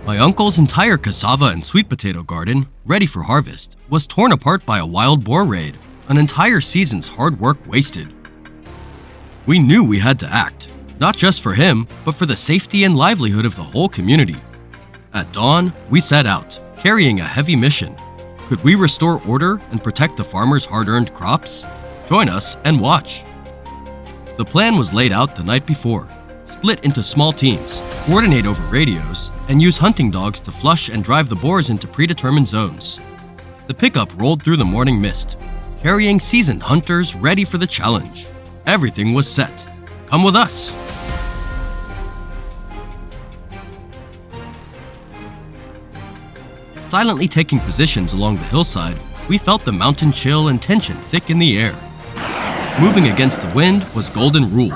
My uncle's entire cassava and sweet potato garden, ready for harvest, was torn apart by a wild boar raid, an entire season's hard work wasted. We knew we had to act, not just for him, but for the safety and livelihood of the whole community. At dawn, we set out, carrying a heavy mission. Could we restore order and protect the farmers' hard-earned crops? Join us and watch. The plan was laid out the night before. Split into small teams, coordinate over radios, and use hunting dogs to flush and drive the boars into predetermined zones. The pickup rolled through the morning mist, carrying seasoned hunters ready for the challenge. Everything was set. Come with us. Silently taking positions along the hillside, we felt the mountain chill and tension thick in the air. Moving against the wind was golden rule,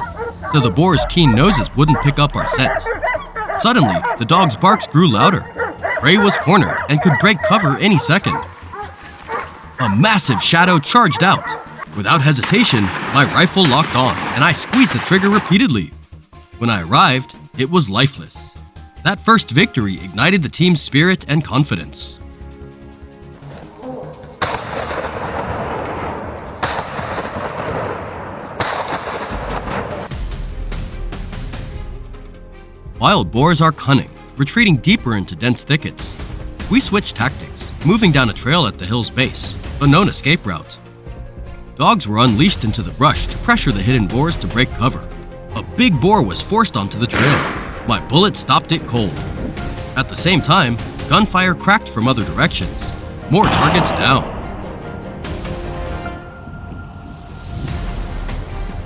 so the boar's keen noses wouldn't pick up our scent. Suddenly, the dog's barks grew louder. Prey was cornered and could break cover any second. A massive shadow charged out. Without hesitation, my rifle locked on, and I squeezed the trigger repeatedly. When I arrived, it was lifeless. That first victory ignited the team's spirit and confidence. Wild boars are cunning, retreating deeper into dense thickets. We switched tactics, moving down a trail at the hill's base, a known escape route. Dogs were unleashed into the brush to pressure the hidden boars to break cover. A big boar was forced onto the trail. My bullet stopped it cold. At the same time, gunfire cracked from other directions. More targets down.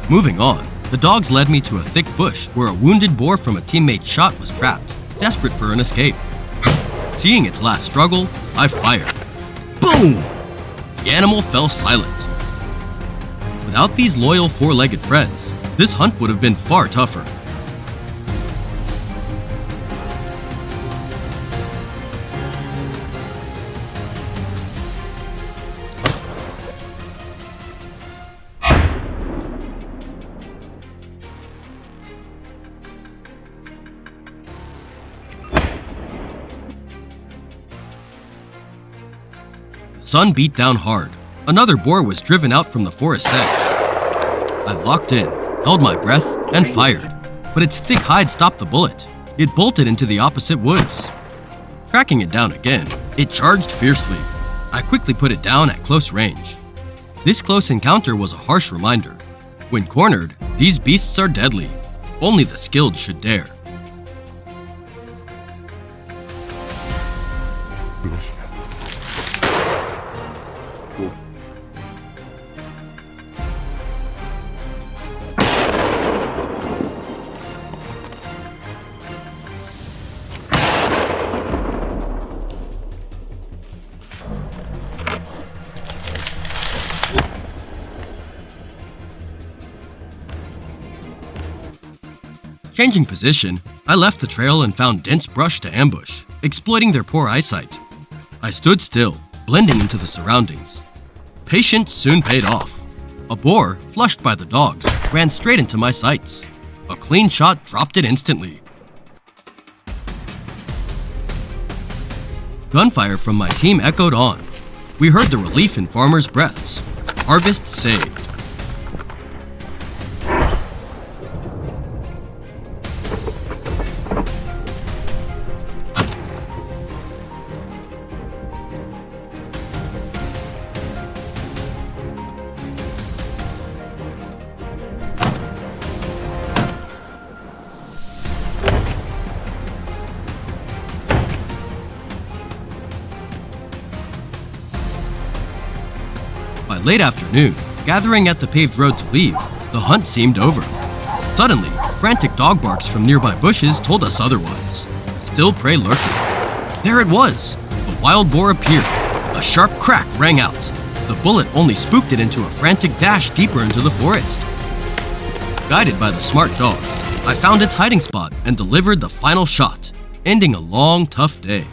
Moving on, the dogs led me to a thick bush where a wounded boar from a teammate's shot was trapped, desperate for an escape. Seeing its last struggle, I fired. Boom! The animal fell silent. Without these loyal four-legged friends, this hunt would have been far tougher. The sun beat down hard. Another boar was driven out from the forest edge. I locked in, held my breath, and fired, but its thick hide stopped the bullet. It bolted into the opposite woods. Tracking it down again, it charged fiercely. I quickly put it down at close range. This close encounter was a harsh reminder. When cornered, these beasts are deadly. Only the skilled should dare. Changing position, I left the trail and found dense brush to ambush, exploiting their poor eyesight. I stood still, blending into the surroundings. Patience soon paid off. A boar, flushed by the dogs, ran straight into my sights. A clean shot dropped it instantly. Gunfire from my team echoed on. We heard the relief in farmers' breaths. Harvest saved. By late afternoon, gathering at the paved road to leave, the hunt seemed over. Suddenly, frantic dog barks from nearby bushes told us otherwise. Still prey lurking. There it was! The wild boar appeared. A sharp crack rang out. The bullet only spooked it into a frantic dash deeper into the forest. Guided by the smart dogs, I found its hiding spot and delivered the final shot, ending a long, tough day.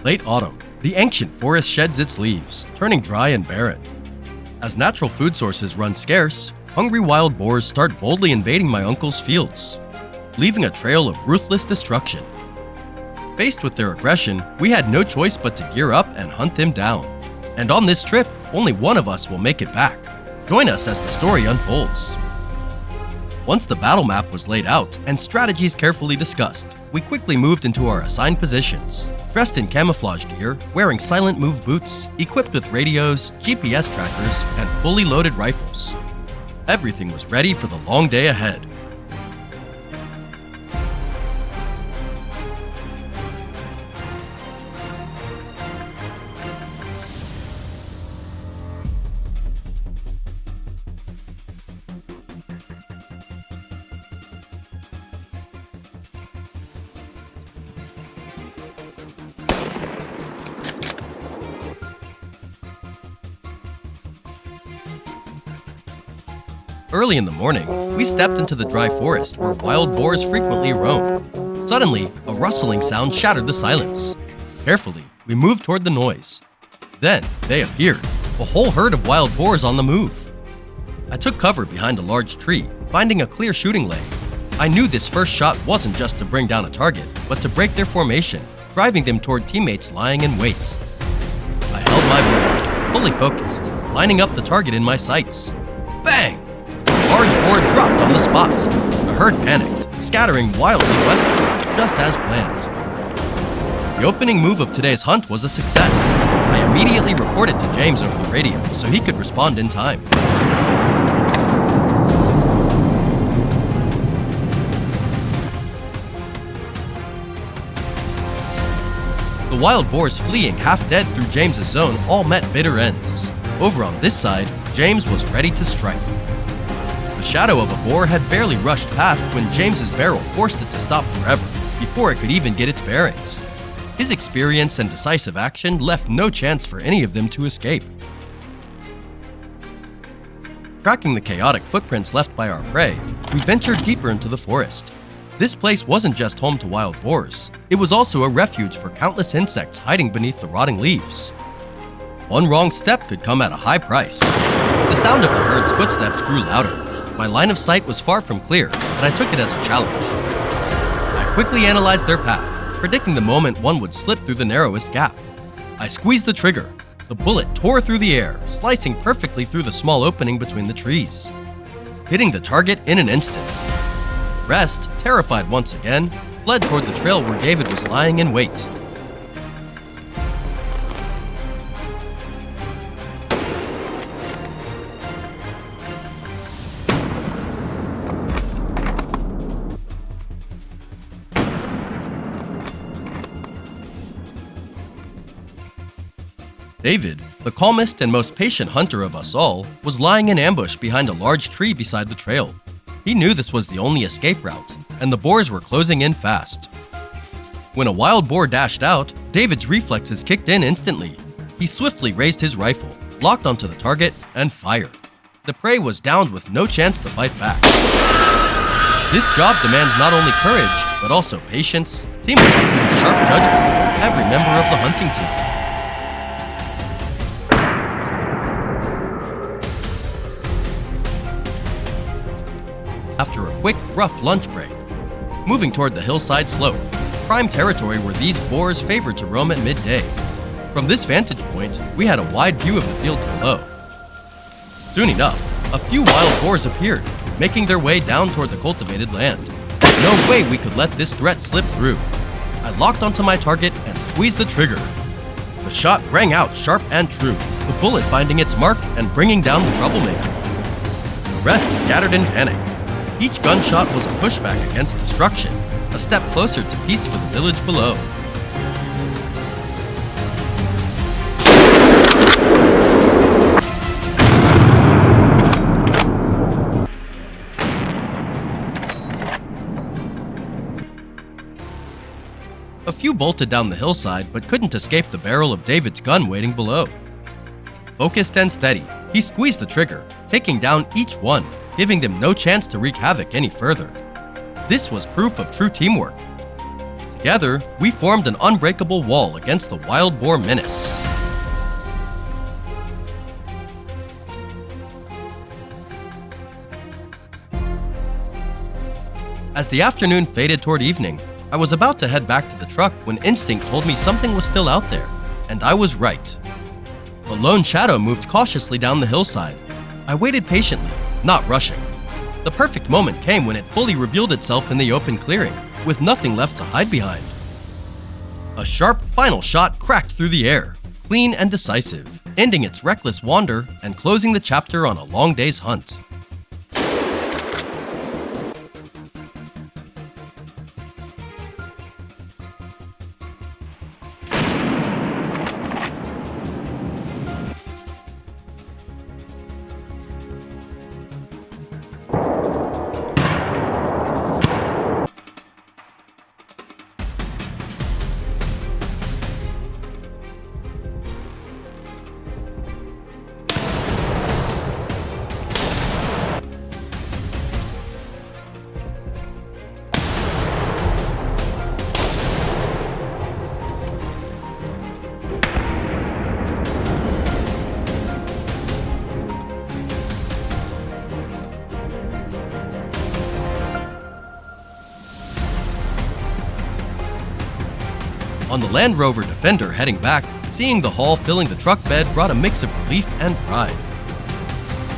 Late autumn, the ancient forest sheds its leaves, turning dry and barren. As natural food sources run scarce, hungry wild boars start boldly invading my uncle's fields, leaving a trail of ruthless destruction. Faced with their aggression, we had no choice but to gear up and hunt them down. And on this trip, only one of us will make it back. Join us as the story unfolds. Once the battle map was laid out and strategies carefully discussed, we quickly moved into our assigned positions. Dressed in camouflage gear, wearing silent move boots, equipped with radios, GPS trackers, and fully loaded rifles. Everything was ready for the long day ahead. Early in the morning, we stepped into the dry forest where wild boars frequently roam. Suddenly, a rustling sound shattered the silence. Carefully, we moved toward the noise. Then, they appeared, a whole herd of wild boars on the move. I took cover behind a large tree, finding a clear shooting lane. I knew this first shot wasn't just to bring down a target, but to break their formation, driving them toward teammates lying in wait. I held my breath, fully focused, lining up the target in my sights. Bang! A large boar dropped on the spot. The herd panicked, scattering wildly westward, just as planned. The opening move of today's hunt was a success. I immediately reported to James over the radio so he could respond in time. The wild boars fleeing half dead through James's zone all met bitter ends. Over on this side, James was ready to strike. The shadow of a boar had barely rushed past when James's barrel forced it to stop forever, before it could even get its bearings. His experience and decisive action left no chance for any of them to escape. Tracking the chaotic footprints left by our prey, we ventured deeper into the forest. This place wasn't just home to wild boars, it was also a refuge for countless insects hiding beneath the rotting leaves. One wrong step could come at a high price. The sound of the herd's footsteps grew louder. My line of sight was far from clear, and I took it as a challenge. I quickly analyzed their path, predicting the moment one would slip through the narrowest gap. I squeezed the trigger. The bullet tore through the air, slicing perfectly through the small opening between the trees, hitting the target in an instant. The rest, terrified once again, fled toward the trail where David was lying in wait. David, the calmest and most patient hunter of us all, was lying in ambush behind a large tree beside the trail. He knew this was the only escape route, and the boars were closing in fast. When a wild boar dashed out, David's reflexes kicked in instantly. He swiftly raised his rifle, locked onto the target, and fired. The prey was downed with no chance to fight back. This job demands not only courage, but also patience, teamwork, and sharp judgment from every member of the hunting team. After a quick, rough lunch break, moving toward the hillside slope, prime territory where these boars favored to roam at midday. From this vantage point, we had a wide view of the fields below. Soon enough, a few wild boars appeared, making their way down toward the cultivated land. No way we could let this threat slip through. I locked onto my target and squeezed the trigger. The shot rang out sharp and true, the bullet finding its mark and bringing down the troublemaker. The rest scattered in panic. Each gunshot was a pushback against destruction, a step closer to peace for the village below. A few bolted down the hillside but couldn't escape the barrel of David's gun waiting below. Focused and steady, he squeezed the trigger, taking down each one, giving them no chance to wreak havoc any further. This was proof of true teamwork. Together, we formed an unbreakable wall against the wild boar menace. As the afternoon faded toward evening, I was about to head back to the truck when instinct told me something was still out there, and I was right. A lone shadow moved cautiously down the hillside. I waited patiently, not rushing. The perfect moment came when it fully revealed itself in the open clearing, with nothing left to hide behind. A sharp, final shot cracked through the air, clean and decisive, ending its reckless wander and closing the chapter on a long day's hunt. On the Land Rover Defender heading back, seeing the haul filling the truck bed brought a mix of relief and pride.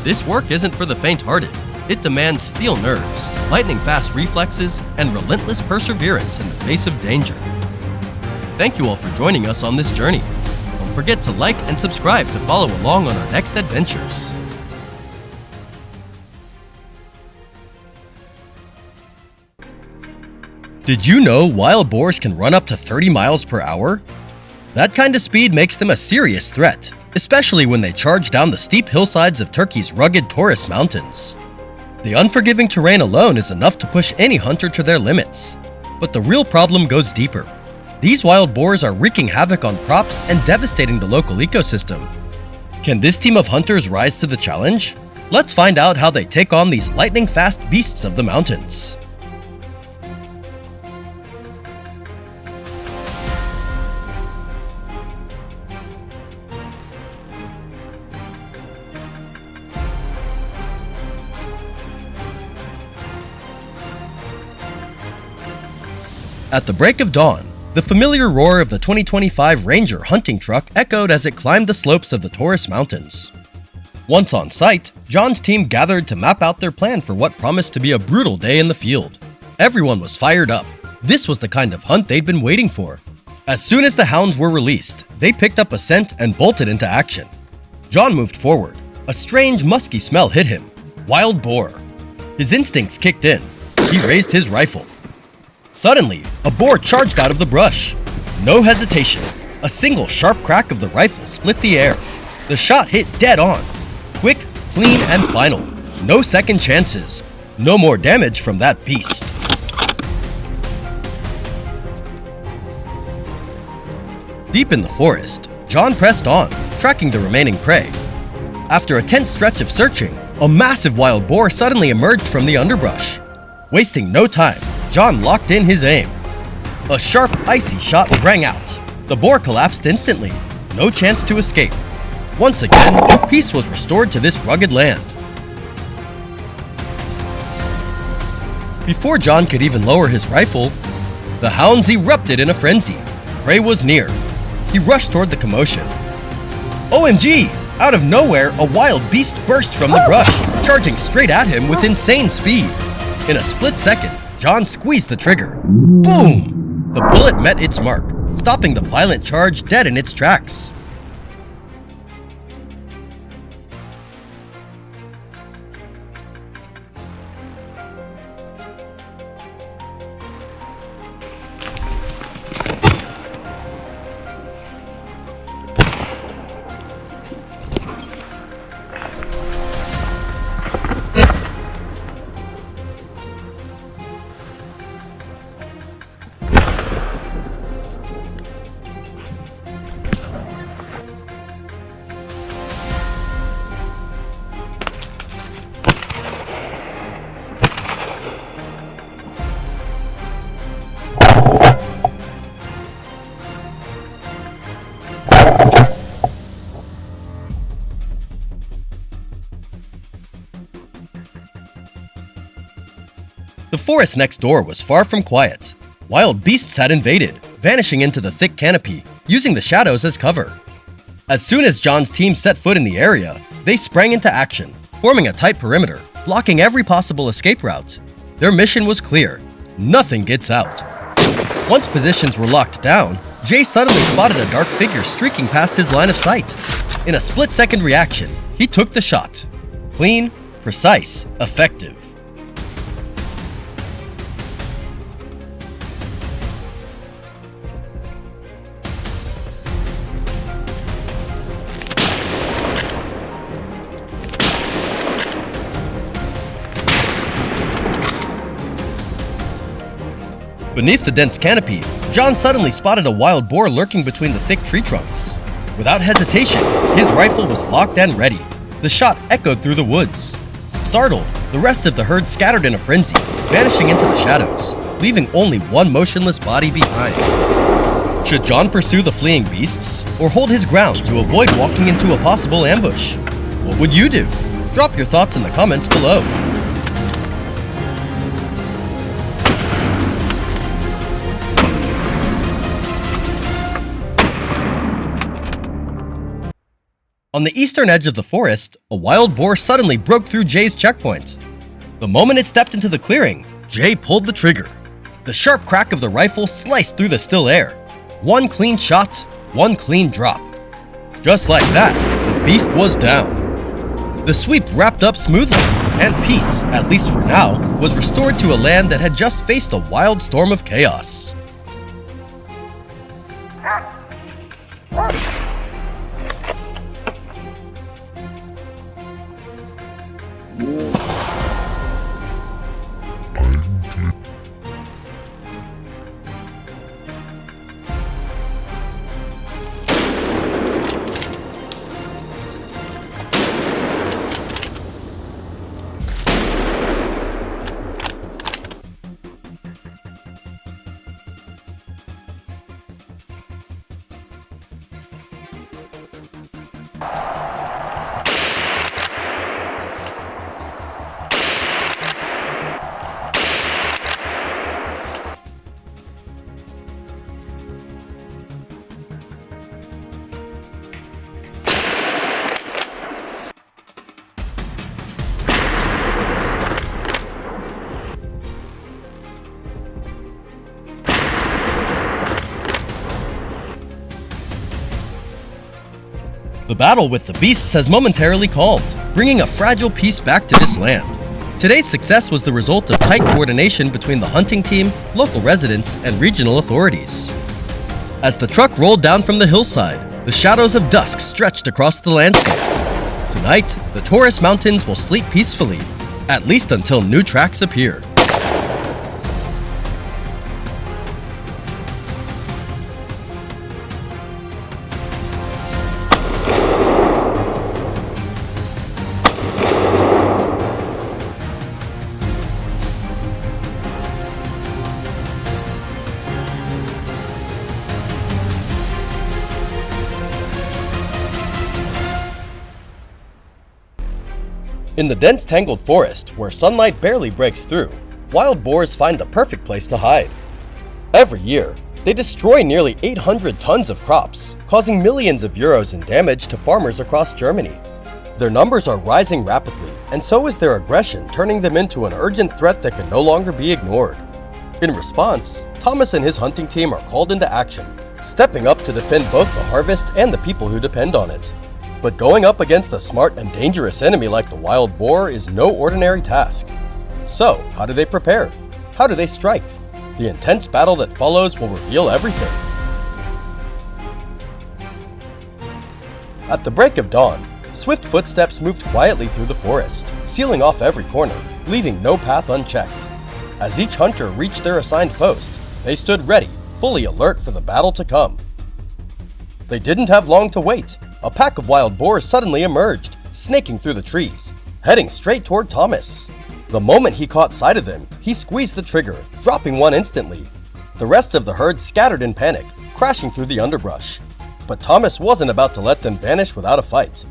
This work isn't for the faint-hearted. It demands steel nerves, lightning-fast reflexes, and relentless perseverance in the face of danger. Thank you all for joining us on this journey. Don't forget to like and subscribe to follow along on our next adventures. Did you know wild boars can run up to 30 miles per hour? That kind of speed makes them a serious threat, especially when they charge down the steep hillsides of Turkey's rugged Taurus Mountains. The unforgiving terrain alone is enough to push any hunter to their limits. But the real problem goes deeper. These wild boars are wreaking havoc on crops and devastating the local ecosystem. Can this team of hunters rise to the challenge? Let's find out how they take on these lightning-fast beasts of the mountains. At the break of dawn, the familiar roar of the 2025 Ranger hunting truck echoed as it climbed the slopes of the Taurus Mountains. Once on site, John's team gathered to map out their plan for what promised to be a brutal day in the field. Everyone was fired up. This was the kind of hunt they'd been waiting for. As soon as the hounds were released, they picked up a scent and bolted into action. John moved forward. A strange, musky smell hit him. Wild boar. His instincts kicked in. He raised his rifle. Suddenly, a boar charged out of the brush. No hesitation. A single sharp crack of the rifle split the air. The shot hit dead on. Quick, clean, and final. No second chances. No more damage from that beast. Deep in the forest, John pressed on, tracking the remaining prey. After a tense stretch of searching, a massive wild boar suddenly emerged from the underbrush. Wasting no time, John locked in his aim. A sharp, icy shot rang out. The boar collapsed instantly. No chance to escape. Once again, peace was restored to this rugged land. Before John could even lower his rifle, the hounds erupted in a frenzy. Prey was near. He rushed toward the commotion. OMG! Out of nowhere, a wild beast burst from the brush, charging straight at him with insane speed. In a split second, John squeezed the trigger. Boom! The bullet met its mark, stopping the violent charge dead in its tracks. The forest next door was far from quiet. wild beasts had invaded, vanishing into the thick canopy, using the shadows as cover. As soon as John's team set foot in the area, they sprang into action, forming a tight perimeter, blocking every possible escape route. Their mission was clear: nothing gets out. Once positions were locked down, Jay suddenly spotted a dark figure streaking past his line of sight. In a split-second reaction, he took the shot. Clean, precise, effective. Beneath the dense canopy, John suddenly spotted a wild boar lurking between the thick tree trunks. Without hesitation, his rifle was locked and ready. The shot echoed through the woods. Startled, the rest of the herd scattered in a frenzy, vanishing into the shadows, leaving only one motionless body behind. Should John pursue the fleeing beasts, or hold his ground to avoid walking into a possible ambush? What would you do? Drop your thoughts in the comments below. On the eastern edge of the forest, a wild boar suddenly broke through Jay's checkpoint. The moment it stepped into the clearing, Jay pulled the trigger. The sharp crack of the rifle sliced through the still air. One clean shot, one clean drop. Just like that, the beast was down. The sweep wrapped up smoothly, and peace, at least for now, was restored to a land that had just faced a wild storm of chaos. The battle with the beasts has momentarily calmed, bringing a fragile peace back to this land. Today's success was the result of tight coordination between the hunting team, local residents, and regional authorities. As the truck rolled down from the hillside, the shadows of dusk stretched across the landscape. Tonight, the Taurus Mountains will sleep peacefully, at least until new tracks appear. In the dense tangled forest, where sunlight barely breaks through, wild boars find the perfect place to hide. Every year, they destroy nearly 800 tons of crops, causing millions of euros in damage to farmers across Germany. Their numbers are rising rapidly, and so is their aggression, turning them into an urgent threat that can no longer be ignored. In response, Thomas and his hunting team are called into action, stepping up to defend both the harvest and the people who depend on it. But going up against a smart and dangerous enemy like the wild boar is no ordinary task. So, how do they prepare? How do they strike? The intense battle that follows will reveal everything. At the break of dawn, swift footsteps moved quietly through the forest, sealing off every corner, leaving no path unchecked. As each hunter reached their assigned post, they stood ready, fully alert for the battle to come. They didn't have long to wait. A pack of wild boars suddenly emerged, snaking through the trees, heading straight toward Thomas. The moment he caught sight of them, he squeezed the trigger, dropping one instantly. The rest of the herd scattered in panic, crashing through the underbrush. But Thomas wasn't about to let them vanish without a fight.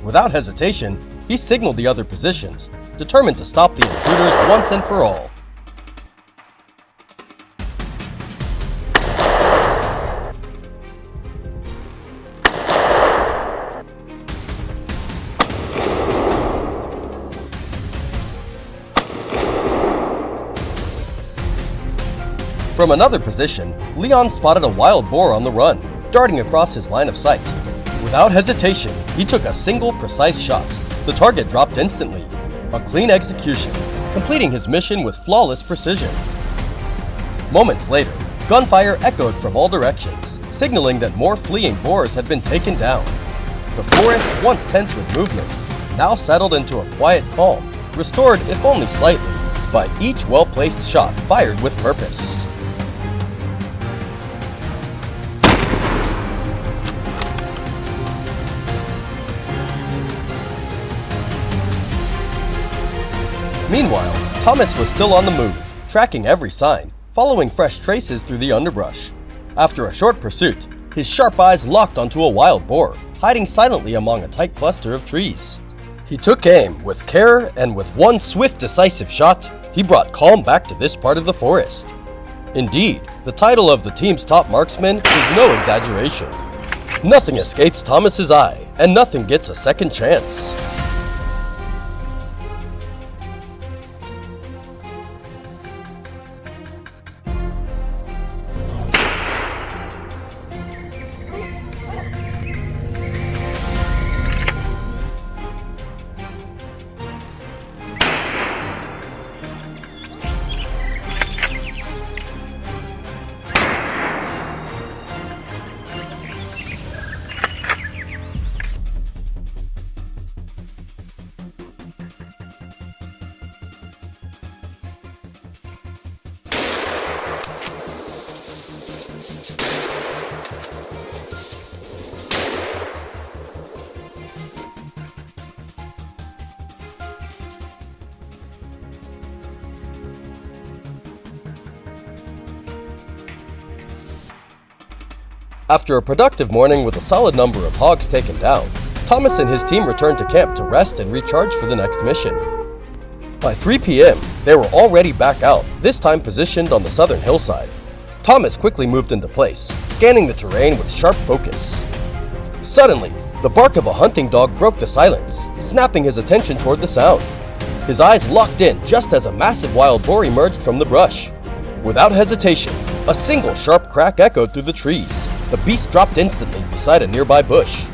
Without hesitation, he signaled the other positions, determined to stop the intruders once and for all. From another position, Leon spotted a wild boar on the run, darting across his line of sight. Without hesitation, he took a single precise shot. The target dropped instantly. A clean execution, completing his mission with flawless precision. Moments later, gunfire echoed from all directions, signaling that more fleeing boars had been taken down. The forest, once tense with movement, now settled into a quiet calm, restored if only slightly, by each well-placed shot fired with purpose. Meanwhile, Thomas was still on the move, tracking every sign, following fresh traces through the underbrush. After a short pursuit, his sharp eyes locked onto a wild boar, hiding silently among a tight cluster of trees. He took aim with care, and with one swift, decisive shot, he brought calm back to this part of the forest. Indeed, the title of the team's top marksman is no exaggeration. Nothing escapes Thomas's eye, and nothing gets a second chance. After a productive morning with a solid number of hogs taken down, Thomas and his team returned to camp to rest and recharge for the next mission. By 3 p.m., they were already back out, this time positioned on the southern hillside. Thomas quickly moved into place, scanning the terrain with sharp focus. Suddenly, the bark of a hunting dog broke the silence, snapping his attention toward the sound. His eyes locked in just as a massive wild boar emerged from the brush. Without hesitation, a single sharp crack echoed through the trees. The beast dropped instantly beside a nearby bush.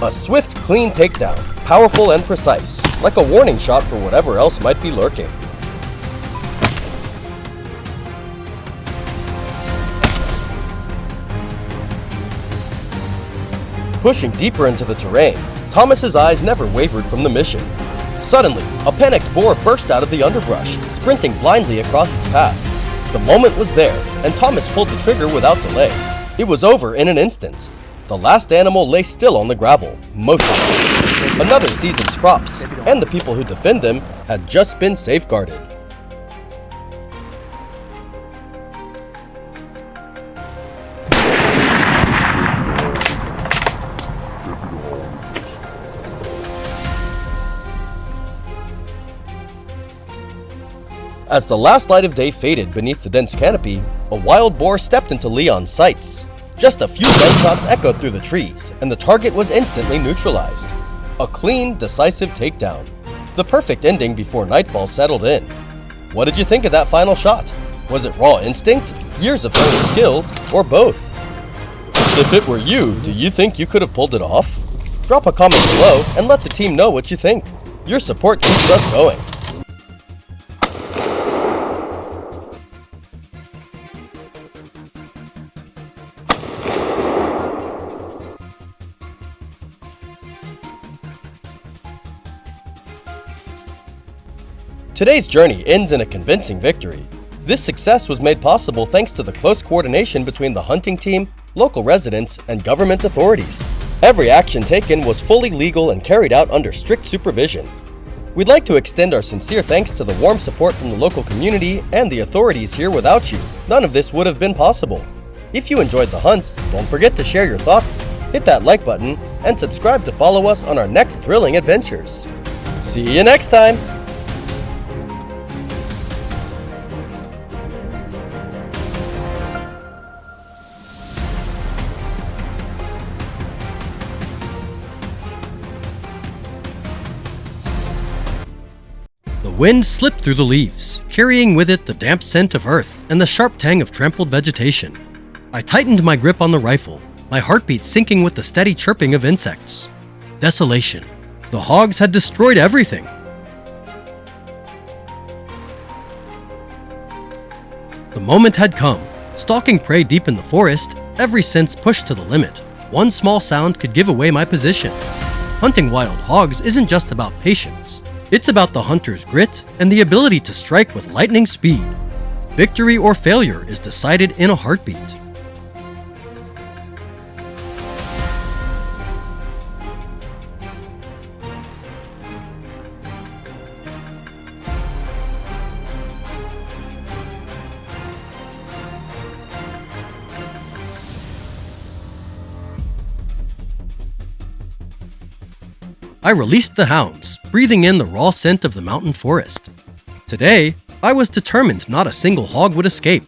A swift, clean takedown, powerful and precise, like a warning shot for whatever else might be lurking. Pushing deeper into the terrain, Thomas's eyes never wavered from the mission. Suddenly, a panicked boar burst out of the underbrush, sprinting blindly across his path. The moment was there, and Thomas pulled the trigger without delay. It was over in an instant. The last animal lay still on the gravel, motionless. Another season's crops, and the people who defend them, had just been safeguarded. As the last light of day faded beneath the dense canopy, a wild boar stepped into Leon's sights. Just a few gunshots echoed through the trees, and the target was instantly neutralized. A clean, decisive takedown. The perfect ending before nightfall settled in. What did you think of that final shot? Was it raw instinct, years of honed skill, or both? If it were you, do you think you could have pulled it off? Drop a comment below and let the team know what you think. Your support keeps us going. Today's journey ends in a convincing victory. This success was made possible thanks to the close coordination between the hunting team, local residents, and government authorities. Every action taken was fully legal and carried out under strict supervision. We'd like to extend our sincere thanks to the warm support from the local community and the authorities here. Without you, none of this would have been possible. If you enjoyed the hunt, don't forget to share your thoughts, hit that like button, and subscribe to follow us on our next thrilling adventures. See you next time! The wind slipped through the leaves, carrying with it the damp scent of earth and the sharp tang of trampled vegetation. I tightened my grip on the rifle, my heartbeat syncing with the steady chirping of insects. Desolation. The hogs had destroyed everything. The moment had come. Stalking prey deep in the forest, every sense pushed to the limit. One small sound could give away my position. Hunting wild hogs isn't just about patience. It's about the hunter's grit and the ability to strike with lightning speed. Victory or failure is decided in a heartbeat. I released the hounds, breathing in the raw scent of the mountain forest. Today, I was determined not a single hog would escape.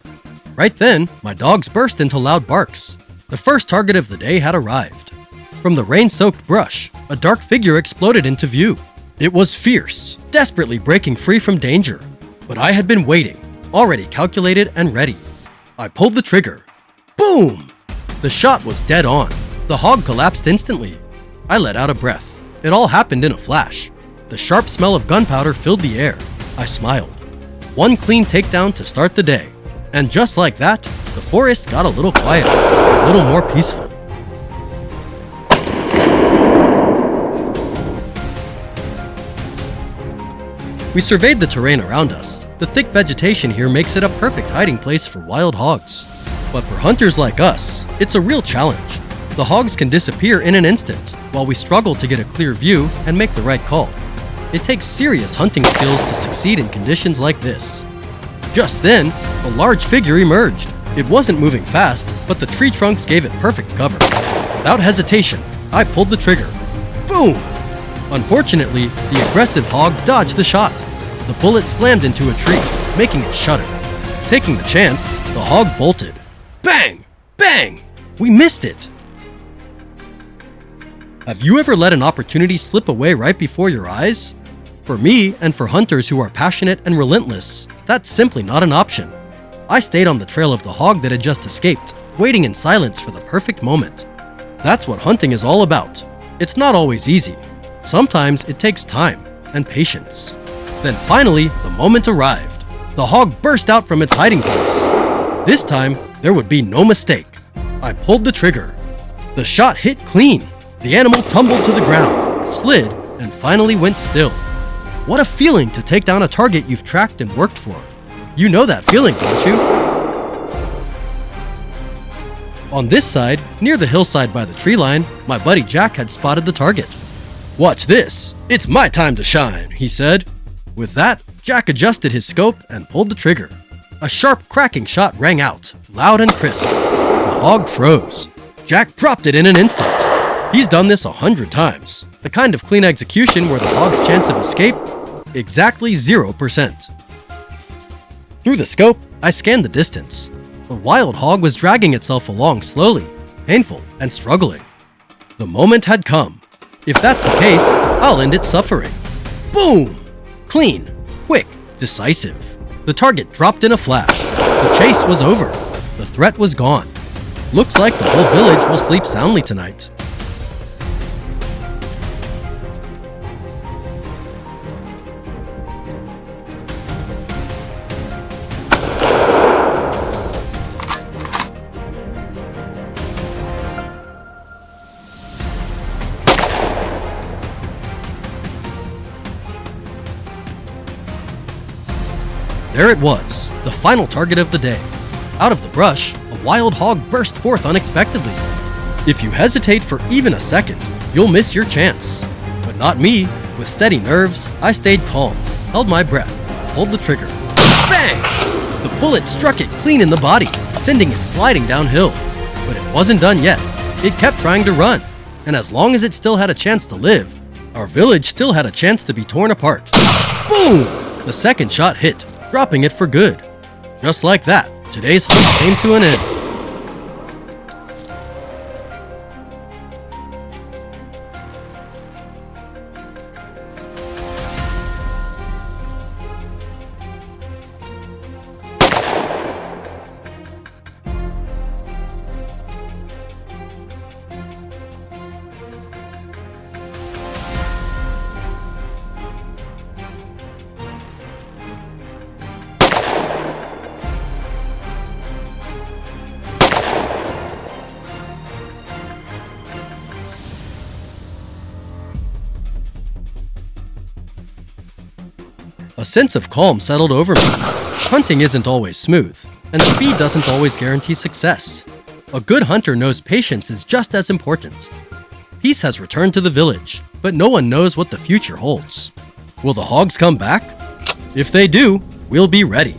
Right then, my dogs burst into loud barks. The first target of the day had arrived. From the rain-soaked brush, a dark figure exploded into view. It was fierce, desperately breaking free from danger. But I had been waiting, already calculated and ready. I pulled the trigger. Boom! The shot was dead on. The hog collapsed instantly. I let out a breath. It all happened in a flash. The sharp smell of gunpowder filled the air. I smiled. One clean takedown to start the day. And just like that, the forest got a little quieter, a little more peaceful. We surveyed the terrain around us. The thick vegetation here makes it a perfect hiding place for wild hogs. But for hunters like us, it's a real challenge. The hogs can disappear in an instant, while we struggle to get a clear view and make the right call. It takes serious hunting skills to succeed in conditions like this. Just then, a large figure emerged. It wasn't moving fast, but the tree trunks gave it perfect cover. Without hesitation, I pulled the trigger. Boom! Unfortunately, the aggressive hog dodged the shot. The bullet slammed into a tree, making it shudder. Taking the chance, the hog bolted. Bang! Bang! We missed it! Have you ever let an opportunity slip away right before your eyes? For me, and for hunters who are passionate and relentless, that's simply not an option. I stayed on the trail of the hog that had just escaped, waiting in silence for the perfect moment. That's what hunting is all about. It's not always easy. Sometimes it takes time and patience. Then finally, the moment arrived. The hog burst out from its hiding place. This time, there would be no mistake. I pulled the trigger. The shot hit clean. The animal tumbled to the ground, slid, and finally went still. What a feeling to take down a target you've tracked and worked for. You know that feeling, don't you? On this side, near the hillside by the tree line, my buddy Jack had spotted the target. "Watch this, it's my time to shine," he said. With that, Jack adjusted his scope and pulled the trigger. A sharp cracking shot rang out, loud and crisp. The hog froze. Jack dropped it in an instant. He's done this 100 times. The kind of clean execution where the hog's chance of escape, exactly 0%. Through the scope, I scanned the distance. The wild hog was dragging itself along slowly, painful and struggling. The moment had come. If that's the case, I'll end its suffering. Boom! Clean, quick, decisive. The target dropped in a flash. The chase was over. The threat was gone. Looks like the whole village will sleep soundly tonight. There it was, the final target of the day. Out of the brush, a wild hog burst forth unexpectedly. If you hesitate for even a second, you'll miss your chance. But not me. With steady nerves, I stayed calm, held my breath, pulled the trigger. Bang! The bullet struck it clean in the body, sending it sliding downhill. But it wasn't done yet. It kept trying to run. And as long as it still had a chance to live, our village still had a chance to be torn apart. Boom! The second shot hit, dropping it for good. Just like that, today's hunt came to an end. A sense of calm settled over me. Hunting isn't always smooth, and speed doesn't always guarantee success. A good hunter knows patience is just as important. Peace has returned to the village, but no one knows what the future holds. Will the hogs come back? If they do, we'll be ready.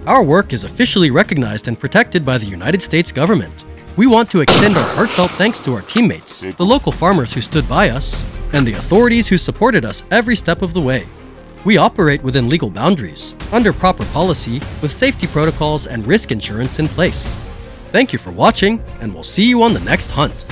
Our work is officially recognized and protected by the United States government. We want to extend our heartfelt thanks to our teammates, the local farmers who stood by us, and the authorities who supported us every step of the way. We operate within legal boundaries, under proper policy, with safety protocols and risk insurance in place. Thank you for watching, and we'll see you on the next hunt.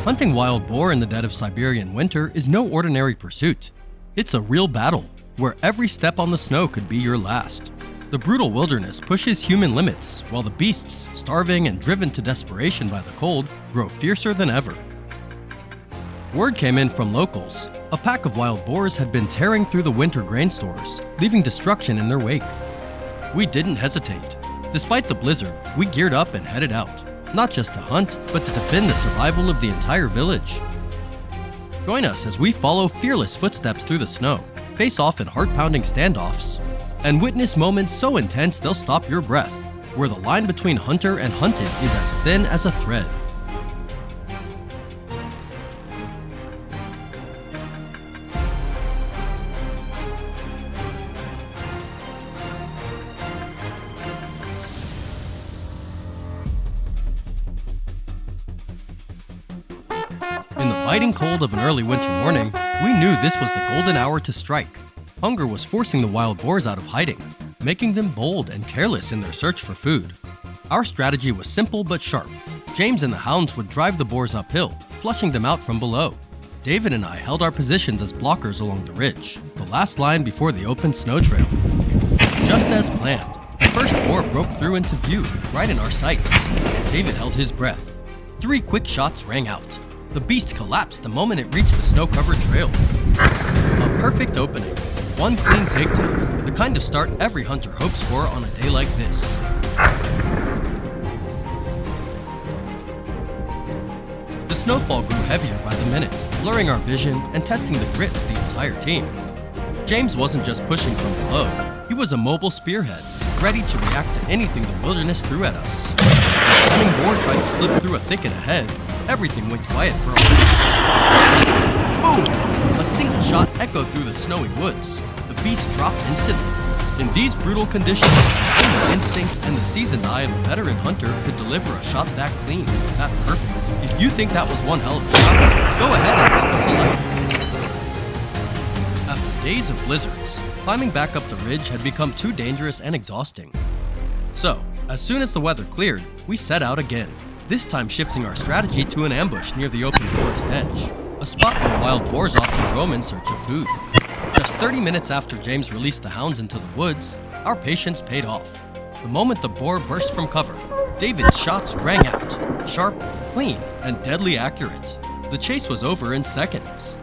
Hunting wild boar in the dead of Siberian winter is no ordinary pursuit. It's a real battle, where every step on the snow could be your last. The brutal wilderness pushes human limits, while the beasts, starving and driven to desperation by the cold, grow fiercer than ever. Word came in from locals. A pack of wild boars had been tearing through the winter grain stores, leaving destruction in their wake. We didn't hesitate. Despite the blizzard, we geared up and headed out. Not just to hunt, but to defend the survival of the entire village. Join us as we follow fearless footsteps through the snow, face off in heart-pounding standoffs, and witness moments so intense they'll stop your breath, where the line between hunter and hunted is as thin as a thread. In the biting cold of an early winter morning, we knew this was the golden hour to strike. Hunger was forcing the wild boars out of hiding, making them bold and careless in their search for food. Our strategy was simple but sharp. James and the hounds would drive the boars uphill, flushing them out from below. David and I held our positions as blockers along the ridge, the last line before the open snow trail. Just as planned, the first boar broke through into view, right in our sights. David held his breath. 3 quick shots rang out. The beast collapsed the moment it reached the snow-covered trail. A perfect opening. 1 clean takedown, the kind of start every hunter hopes for on a day like this. The snowfall grew heavier by the minute, blurring our vision and testing the grit of the entire team. James wasn't just pushing from below, he was a mobile spearhead, ready to react to anything the wilderness threw at us. As the cunning boar tried to slip through a thicket ahead, everything went quiet for a moment. Boom! A single shot echoed through the snowy woods. The beast dropped instantly. In these brutal conditions, only instinct and the seasoned eye of a veteran hunter could deliver a shot that clean, that perfect. If you think that was one hell of a shot, go ahead and drop us a like. After days of blizzards, climbing back up the ridge had become too dangerous and exhausting. So, as soon as the weather cleared, we set out again. This time shifting our strategy to an ambush near the open forest edge, a spot where wild boars often roam in search of food. Just 30 minutes after James released the hounds into the woods, our patience paid off. The moment the boar burst from cover, David's shots rang out, sharp, clean, and deadly accurate. The chase was over in seconds.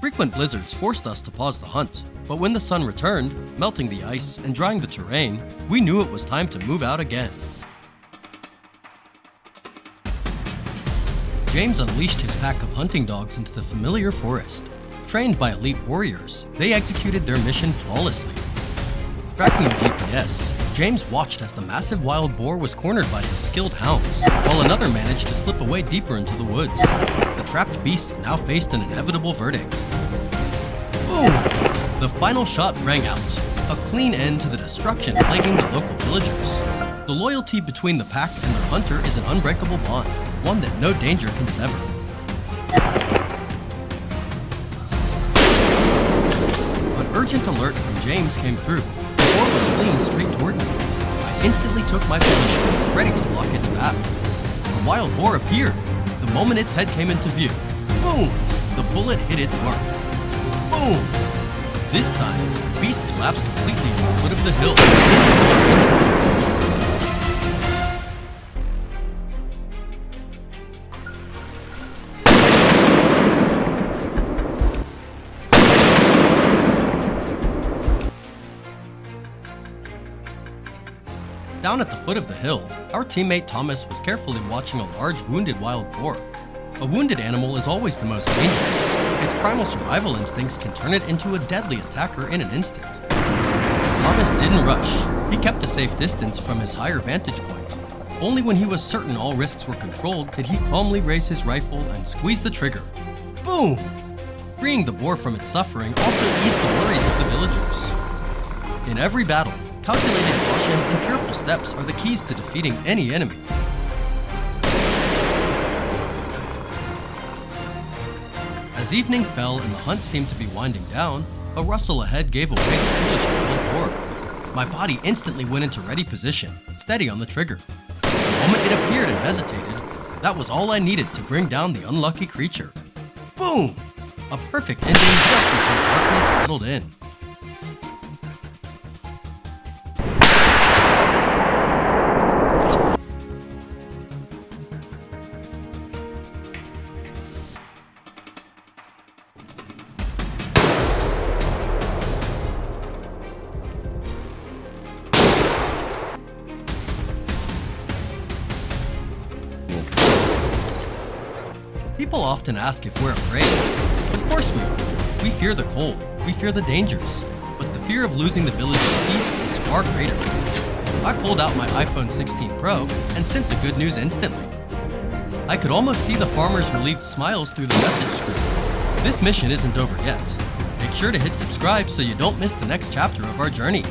Frequent blizzards forced us to pause the hunt, but when the sun returned, melting the ice and drying the terrain, we knew it was time to move out again. James unleashed his pack of hunting dogs into the familiar forest. Trained by elite warriors, they executed their mission flawlessly. Tracking the GPS, James watched as the massive wild boar was cornered by his skilled hounds, while another managed to slip away deeper into the woods. The trapped beast now faced an inevitable verdict. Boom! The final shot rang out, a clean end to the destruction plaguing the local villagers. The loyalty between the pack and their hunter is an unbreakable bond, one that no danger can sever. An urgent alert from James came through. The boar was fleeing straight toward me. I instantly took my position, ready to block its path. The wild boar appeared, the moment its head came into view. Boom! The bullet hit its mark. Boom! This time, the beast collapsed completely at the foot of the hill. Down at the foot of the hill, our teammate Thomas was carefully watching a large wounded wild boar. A wounded animal is always the most dangerous. Its primal survival instincts can turn it into a deadly attacker in an instant. Thomas didn't rush. He kept a safe distance from his higher vantage point. Only when he was certain all risks were controlled did he calmly raise his rifle and squeeze the trigger. Boom! Freeing the boar from its suffering also eased the worries of the villagers. In every battle, calculated caution and careful steps are the keys to defeating any enemy. As evening fell and the hunt seemed to be winding down, a rustle ahead gave away the foolish wild boar. My body instantly went into ready position, steady on the trigger. The moment it appeared and hesitated, that was all I needed to bring down the unlucky creature. Boom! A perfect ending just before darkness settled in. People often ask if we're afraid. Of course we are. We fear the cold, we fear the dangers, but the fear of losing the village's peace is far greater. I pulled out my iPhone 16 Pro and sent the good news instantly. I could almost see the farmers' relieved smiles through the message screen. This mission isn't over yet. Make sure to hit subscribe so you don't miss the next chapter of our journey.